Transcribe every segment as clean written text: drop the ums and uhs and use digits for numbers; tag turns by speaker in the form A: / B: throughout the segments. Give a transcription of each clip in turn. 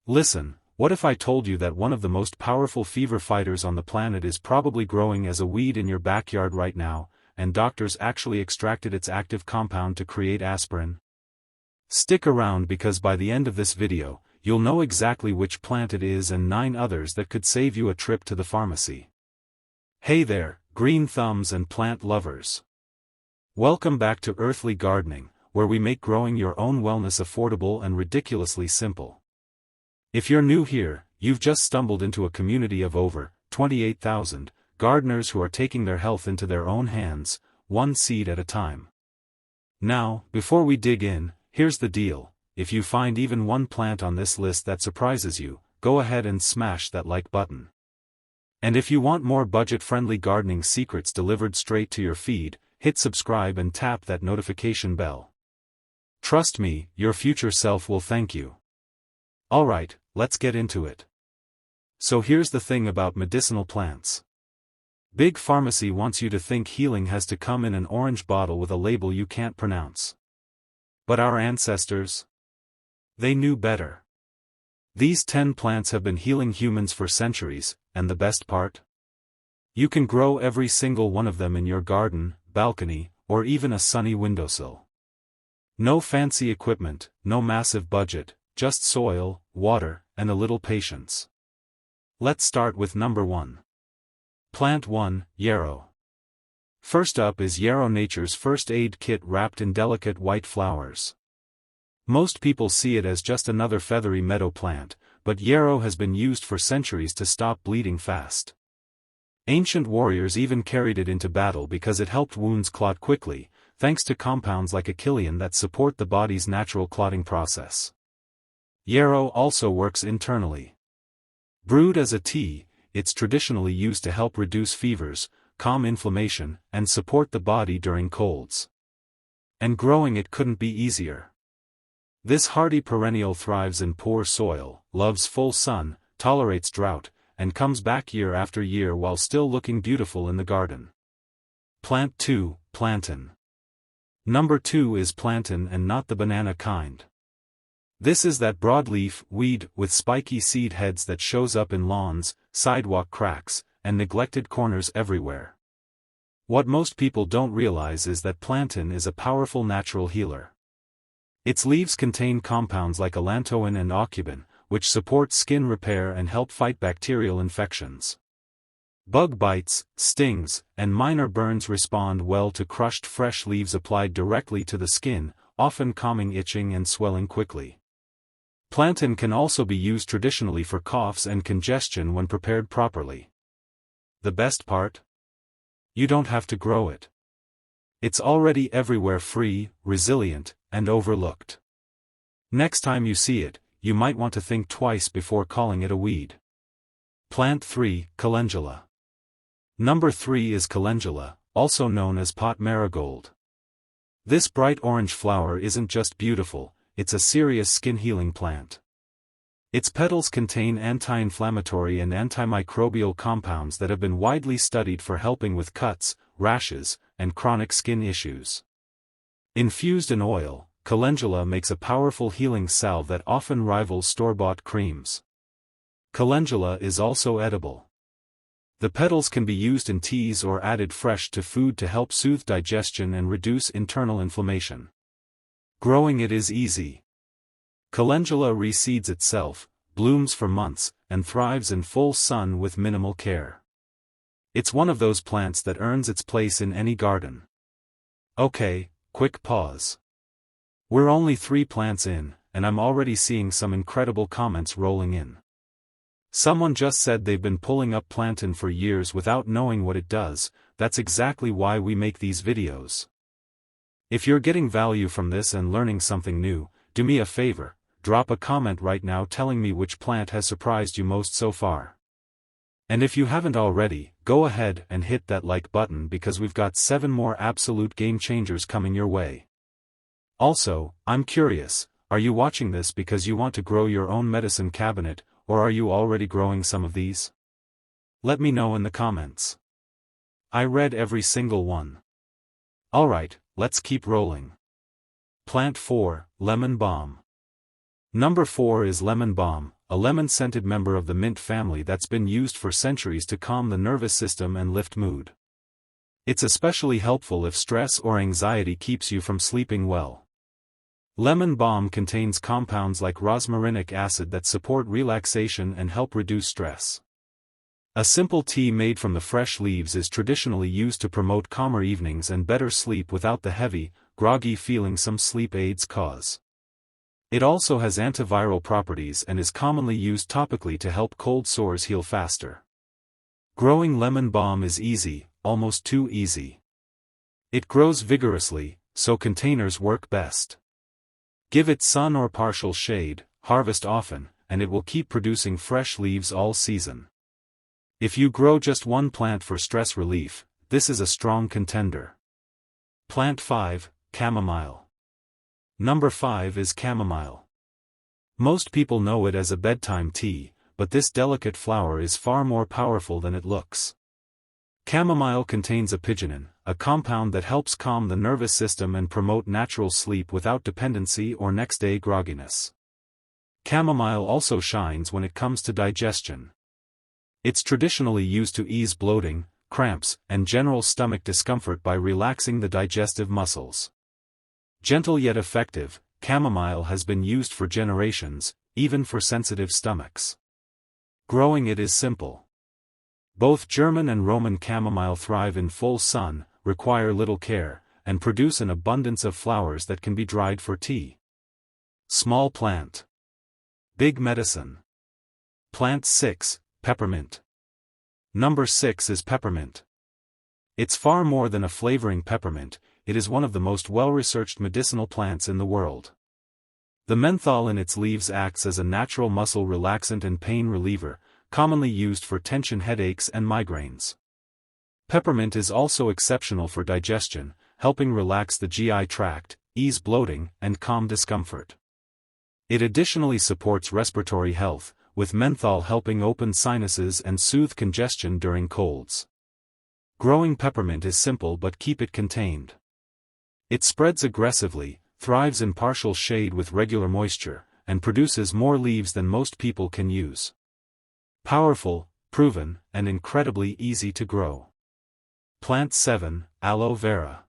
A: Listen, what if I told you that one of the most powerful fever fighters on the planet is probably growing as a weed in your backyard right now, and doctors actually extracted its active compound to create aspirin? Stick around because by the end of this video, you'll know exactly which plant it is and 9 others that could save you a trip to the pharmacy. Hey there, green thumbs and plant lovers. Welcome back to Earthly Gardening, where we make growing your own wellness affordable and ridiculously simple. If you're new here, you've just stumbled into a community of over 28,000 gardeners who are taking their health into their own hands, one seed at a time. Now, before we dig in, here's the deal: if you find even one plant on this list that surprises you, go ahead and smash that like button. And if you want more budget-friendly gardening secrets delivered straight to your feed, hit subscribe and tap that notification bell. Trust me, your future self will thank you. Alright, let's get into it. So here's the thing about medicinal plants. Big Pharmacy wants you to think healing has to come in an orange bottle with a label you can't pronounce. But our ancestors? They knew better. These 10 plants have been healing humans for centuries, and the best part? You can grow every single one of them in your garden, balcony, or even a sunny windowsill. No fancy equipment, no massive budget, just soil, water, and a little patience. Let's start with number 1. Plant 1, Yarrow. First up is Yarrow, nature's first aid kit wrapped in delicate white flowers. Most people see it as just another feathery meadow plant, but Yarrow has been used for centuries to stop bleeding fast. Ancient warriors even carried it into battle because it helped wounds clot quickly, thanks to compounds like echinocaea that support the body's natural clotting process. Yarrow also works internally. Brewed as a tea, it's traditionally used to help reduce fevers, calm inflammation, and support the body during colds. And growing it couldn't be easier. This hardy perennial thrives in poor soil, loves full sun, tolerates drought, and comes back year after year while still looking beautiful in the garden. Plant 2, Plantain. Number 2 is Plantain, and not the banana kind. This is that broadleaf weed with spiky seed heads that shows up in lawns, sidewalk cracks, and neglected corners everywhere. What most people don't realize is that plantain is a powerful natural healer. Its leaves contain compounds like allantoin and aucubin, which support skin repair and help fight bacterial infections. Bug bites, stings, and minor burns respond well to crushed fresh leaves applied directly to the skin, often calming itching and swelling quickly. Plantain can also be used traditionally for coughs and congestion when prepared properly. The best part? You don't have to grow it. It's already everywhere, free, resilient, and overlooked. Next time you see it, you might want to think twice before calling it a weed. Plant 3, Calendula. Number 3 is Calendula, also known as pot marigold. This bright orange flower isn't just beautiful, it's a serious skin-healing plant. Its petals contain anti-inflammatory and antimicrobial compounds that have been widely studied for helping with cuts, rashes, and chronic skin issues. Infused in oil, Calendula makes a powerful healing salve that often rivals store-bought creams. Calendula is also edible. The petals can be used in teas or added fresh to food to help soothe digestion and reduce internal inflammation. Growing it is easy. Calendula reseeds itself, blooms for months, and thrives in full sun with minimal care. It's one of those plants that earns its place in any garden. Okay, quick pause. We're only 3 plants in, and I'm already seeing some incredible comments rolling in. Someone just said they've been pulling up plantain for years without knowing what it does. That's exactly why we make these videos. If you're getting value from this and learning something new, do me a favor, drop a comment right now telling me which plant has surprised you most so far. And if you haven't already, go ahead and hit that like button because we've got 7 more absolute game changers coming your way. Also, I'm curious, are you watching this because you want to grow your own medicine cabinet, or are you already growing some of these? Let me know in the comments. I read every single one. Alright, let's keep rolling. Plant 4, Lemon Balm. Number 4 is Lemon Balm, a lemon-scented member of the mint family that's been used for centuries to calm the nervous system and lift mood. It's especially helpful if stress or anxiety keeps you from sleeping well. Lemon balm contains compounds like rosmarinic acid that support relaxation and help reduce stress. A simple tea made from the fresh leaves is traditionally used to promote calmer evenings and better sleep without the heavy, groggy feeling some sleep aids cause. It also has antiviral properties and is commonly used topically to help cold sores heal faster. Growing lemon balm is easy, almost too easy. It grows vigorously, so containers work best. Give it sun or partial shade, harvest often, and it will keep producing fresh leaves all season. If you grow just one plant for stress relief, this is a strong contender. Plant 5, Chamomile. Number 5 is Chamomile. Most people know it as a bedtime tea, but this delicate flower is far more powerful than it looks. Chamomile contains apigenin, a compound that helps calm the nervous system and promote natural sleep without dependency or next-day grogginess. Chamomile also shines when it comes to digestion. It's traditionally used to ease bloating, cramps, and general stomach discomfort by relaxing the digestive muscles. Gentle yet effective, chamomile has been used for generations, even for sensitive stomachs. Growing it is simple. Both German and Roman chamomile thrive in full sun, require little care, and produce an abundance of flowers that can be dried for tea. Small plant. Big medicine. Plant 6, Peppermint. Number 6 is peppermint. It's far more than a flavoring peppermint, it is one of the most well-researched medicinal plants in the world. The menthol in its leaves acts as a natural muscle relaxant and pain reliever, commonly used for tension headaches and migraines. Peppermint is also exceptional for digestion, helping relax the GI tract, ease bloating, and calm discomfort. It additionally supports respiratory health, with menthol helping open sinuses and soothe congestion during colds. Growing peppermint is simple but keep it contained. It spreads aggressively, thrives in partial shade with regular moisture, and produces more leaves than most people can use. Powerful, proven, and incredibly easy to grow. Plant 7, Aloe Vera.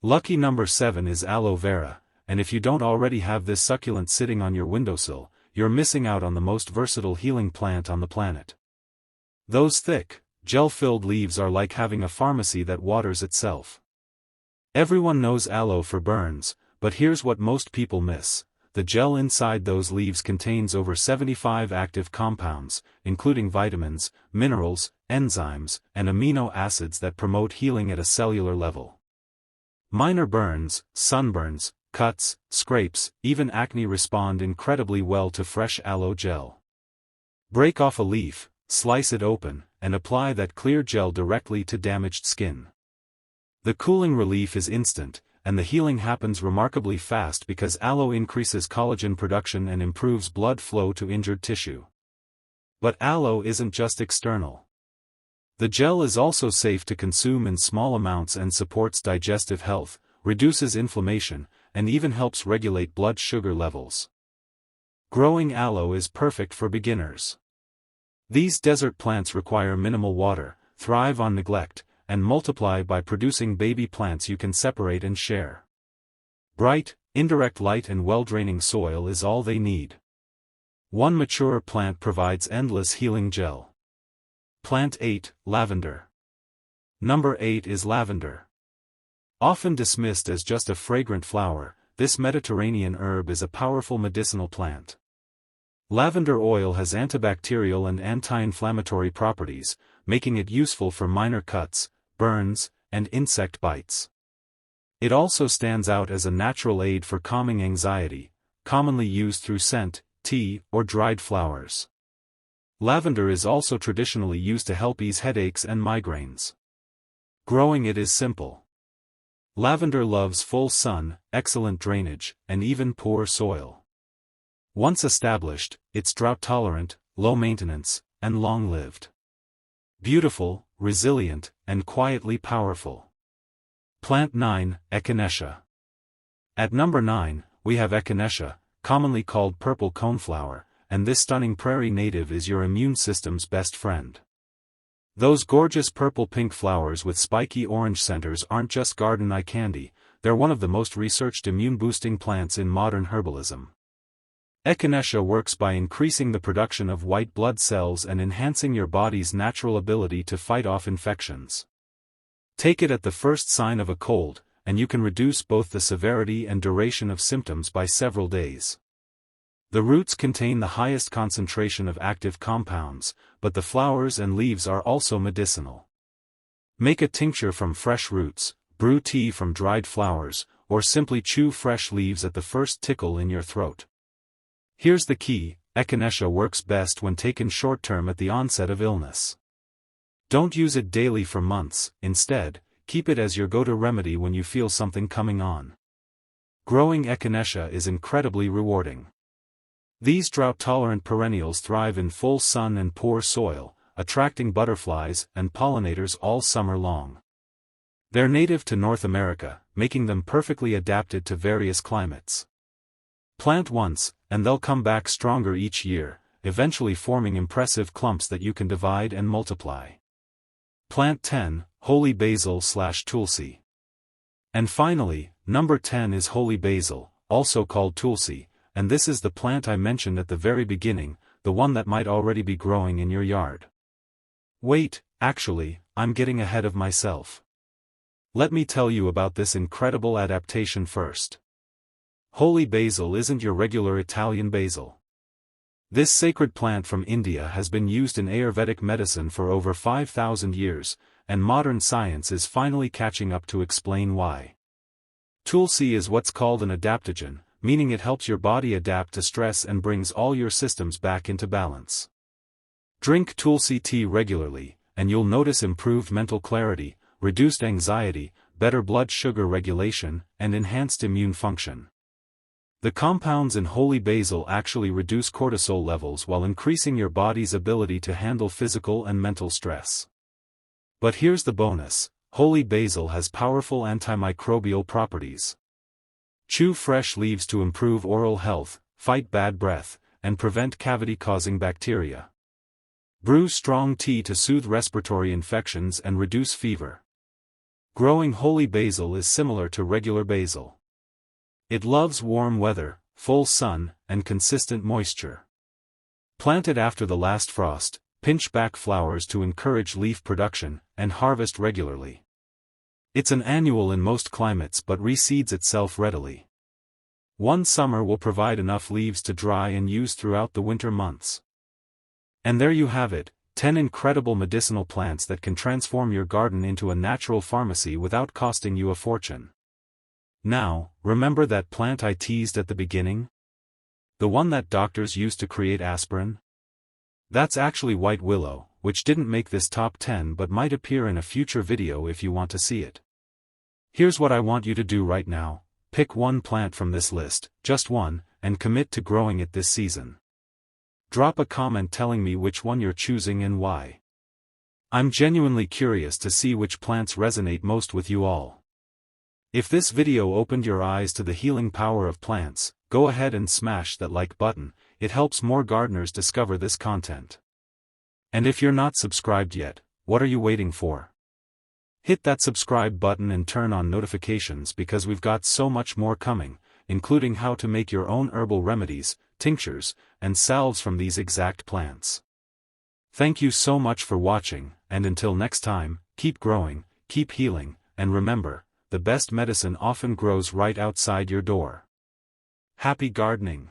A: Lucky number 7 is aloe vera, and if you don't already have this succulent sitting on your windowsill, you're missing out on the most versatile healing plant on the planet. Those thick, gel-filled leaves are like having a pharmacy that waters itself. Everyone knows aloe for burns, but here's what most people miss. The gel inside those leaves contains over 75 active compounds, including vitamins, minerals, enzymes, and amino acids that promote healing at a cellular level. Minor burns, sunburns, cuts, scrapes, even acne respond incredibly well to fresh aloe gel. Break off a leaf, slice it open, and apply that clear gel directly to damaged skin. The cooling relief is instant, and the healing happens remarkably fast because aloe increases collagen production and improves blood flow to injured tissue. But aloe isn't just external. The gel is also safe to consume in small amounts and supports digestive health, reduces inflammation, and even helps regulate blood sugar levels. Growing aloe is perfect for beginners. These desert plants require minimal water, thrive on neglect, and multiply by producing baby plants you can separate and share. Bright, indirect light and well-draining soil is all they need. One mature plant provides endless healing gel. Plant 8, Lavender. Number 8 is lavender. Often dismissed as just a fragrant flower, this Mediterranean herb is a powerful medicinal plant. Lavender oil has antibacterial and anti-inflammatory properties, making it useful for minor cuts, burns, and insect bites. It also stands out as a natural aid for calming anxiety, commonly used through scent, tea, or dried flowers. Lavender is also traditionally used to help ease headaches and migraines. Growing it is simple. Lavender loves full sun, excellent drainage, and even poor soil. Once established, it's drought-tolerant, low-maintenance, and long-lived. Beautiful, resilient, and quietly powerful. Plant 9, Echinacea. At number 9, we have Echinacea, commonly called purple coneflower, and this stunning prairie native is your immune system's best friend. Those gorgeous purple-pink flowers with spiky orange centers aren't just garden eye candy, they're one of the most researched immune-boosting plants in modern herbalism. Echinacea works by increasing the production of white blood cells and enhancing your body's natural ability to fight off infections. Take it at the first sign of a cold, and you can reduce both the severity and duration of symptoms by several days. The roots contain the highest concentration of active compounds, but the flowers and leaves are also medicinal. Make a tincture from fresh roots, brew tea from dried flowers, or simply chew fresh leaves at the first tickle in your throat. Here's the key: Echinacea works best when taken short-term at the onset of illness. Don't use it daily for months, instead, keep it as your go-to remedy when you feel something coming on. Growing Echinacea is incredibly rewarding. These drought-tolerant perennials thrive in full sun and poor soil, attracting butterflies and pollinators all summer long. They're native to North America, making them perfectly adapted to various climates. Plant once, and they'll come back stronger each year, eventually forming impressive clumps that you can divide and multiply. Plant 10, Holy Basil/Tulsi. And finally, number 10 is Holy Basil, also called Tulsi, and this is the plant I mentioned at the very beginning, the one that might already be growing in your yard. Wait, actually, I'm getting ahead of myself. Let me tell you about this incredible adaptation first. Holy Basil isn't your regular Italian basil. This sacred plant from India has been used in Ayurvedic medicine for over 5,000 years, and modern science is finally catching up to explain why. Tulsi is what's called an adaptogen, meaning it helps your body adapt to stress and brings all your systems back into balance. Drink Tulsi tea regularly, and you'll notice improved mental clarity, reduced anxiety, better blood sugar regulation, and enhanced immune function. The compounds in Holy Basil actually reduce cortisol levels while increasing your body's ability to handle physical and mental stress. But here's the bonus: Holy Basil has powerful antimicrobial properties. Chew fresh leaves to improve oral health, fight bad breath, and prevent cavity-causing bacteria. Brew strong tea to soothe respiratory infections and reduce fever. Growing Holy Basil is similar to regular basil. It loves warm weather, full sun, and consistent moisture. Plant it after the last frost, pinch back flowers to encourage leaf production, and harvest regularly. It's an annual in most climates but reseeds itself readily. One summer will provide enough leaves to dry and use throughout the winter months. And there you have it, 10 incredible medicinal plants that can transform your garden into a natural pharmacy without costing you a fortune. Now, remember that plant I teased at the beginning? The one that doctors used to create aspirin? That's actually white willow, which didn't make this top 10 but might appear in a future video if you want to see it. Here's what I want you to do right now: pick one plant from this list, just one, and commit to growing it this season. Drop a comment telling me which one you're choosing and why. I'm genuinely curious to see which plants resonate most with you all. If this video opened your eyes to the healing power of plants, go ahead and smash that like button. It helps more gardeners discover this content. And if you're not subscribed yet, what are you waiting for? Hit that subscribe button and turn on notifications because we've got so much more coming, including how to make your own herbal remedies, tinctures, and salves from these exact plants. Thank you so much for watching, and until next time, keep growing, keep healing, and remember, the best medicine often grows right outside your door. Happy gardening!